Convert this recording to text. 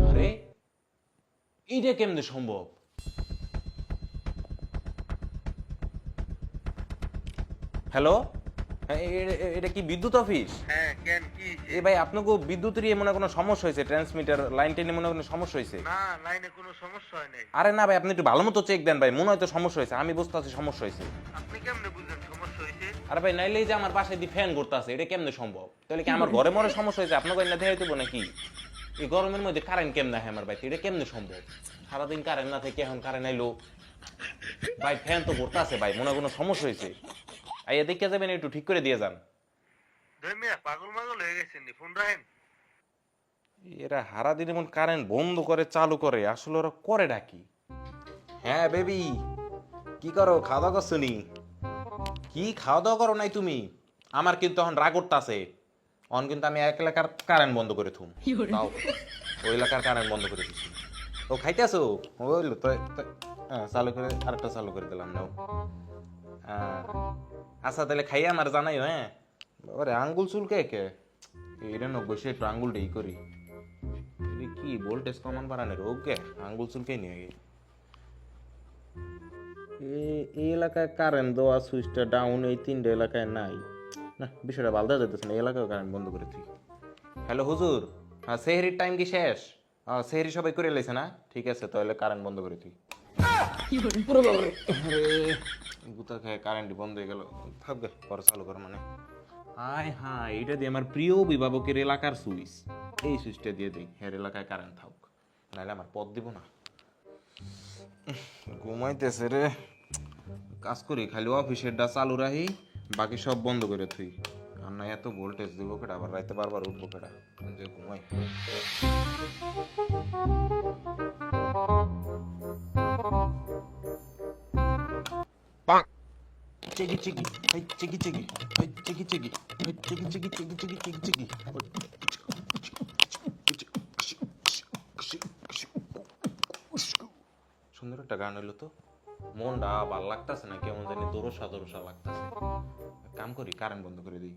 আরে এইটা কেমনে সম্ভব? হ্যালো, এটা কি বিদ্যুৎ অফিস? হ্যাঁ কেন কি এ ভাই, আপনাকে বিদ্যুতের মনে হয় কোনো সমস্যা হয়েছে, ট্রান্সমিটার লাইন টেনে মনে হয় কোনো সমস্যা হয়েছে। না লাইনে কোনো সমস্যা হয় নাই। আরে না ভাই, আপনি একটু ভালো মতো চেক দেন ভাই, মনে হয় তো সমস্যা হয়েছে, আমি বুঝতে পারছি সমস্যা হয়েছে। আপনি কেমনে বুঝলেন সমস্যা হয়েছে? আরে ভাই, নাইলে এই যে আমার পাশে দিয়ে ফ্যান ঘুরতে আছে, এটা কেমনে সম্ভব? তাহলে কি আমার ঘরে মরে সমস্যা হয়েছে, আপনাকে না দেখাই দেবো নাকি? এই গরমের মধ্যে কারেন্ট কেমনে হয় আমার ভাই, এটা কেমনে সম্ভব? সারাদিন কারেন্ট না থেকে এখন কারেন্ট আইলো ভাই, ফ্যান তো ঘুরতে আছে ভাই, মনে হয় কোনো সমস্যা হয়েছে। আইয়া দেখে যাবেন, একটু ঠিক করে দিয়ে যান। মিয়া পাগল মাগল হয়ে গেছেন নি, ফোন রাখেন। এরা সারাদিন এমন কারেন্ট বন্ধ করে চালু করে, আসলে ওরা করে ডাকি। হ্যাঁ বেবি, কি করো, খাওয়া দাওয়া করছো নি? কি খাওয়া দাওয়া করো নাই তুমি? আমার কিন্তু এখন রাগ উঠতাছে। অন কিন্তু আমি এক এলাকার কারেন্ট বন্ধ করে থুম। তাও ওই এলাকার কারেন্ট বন্ধ করে দিছি। ও খাইতেছো? ওইলো তো, হ্যাঁ, চালু করে আরেকটা চালু করে দিলাম নাও। আচ্ছা তাহলে খাইয়া আমার জানাই, হ্যাঁ? বাবারে আঙ্গুল চুলকে কে? এটা না বসে একটু আঙ্গুল ডেই করি। এটা কি ভোল্টেজ কমান বাড়ানোর ওকে আঙ্গুল চুলকে নিয়ে গিয়ে এই এলাকায় কারেন্ট দেওয়া সুইচটা ডাউন, এই তিনটে এলাকায় নাই। না, বিষয়টা ভালো যেতেছে না, এই এলাকায় কারেন্ট বন্ধ করে তুই। হ্যালো হুজুর, হ্যাঁ সেহরির টাইম কি শেষ? সেহরি সবাই করে লেছে না? ঠিক আছে, তাহলে কারেন্ট বন্ধ করে তুই। পুরো বাবারে, আরে গুতা খায় কারেন্ট বন্ধ হয়ে গেল। থাকবে পরে চালু কর মানে। আয় হ্যাঁ, এটা দিয়ে আমার প্রিয় অভিভাবকের এলাকার সুইচ, এই সুইচটা দিয়ে দিই, হের এলাকায় কারেন্ট থাক, নাহলে আমার পথ দিব না। ঘুমাইতেছে রে, কাজ করি খালি অফিসেরটা চালু রাখি, বাকি সব বন্ধ করে থুই। আর না এত ভোল্টেজ দিব কেটা, আবার রাইতে বারবার উঠবো কেটা, যে ঘুমাই। চেকি চেকি, এই চেকি চেকি, এই চেকি চেকি, এই চেকি চেকি চেকি চেকি চেকি চেকি। সুন্দর একটা গান হইলো তো, মনটা ভাল লাগতেছে না, কেমন জানি দোরসা দোরসা লাগতেছে। কাম করি, কারেন্ট বন্ধ করে দিই।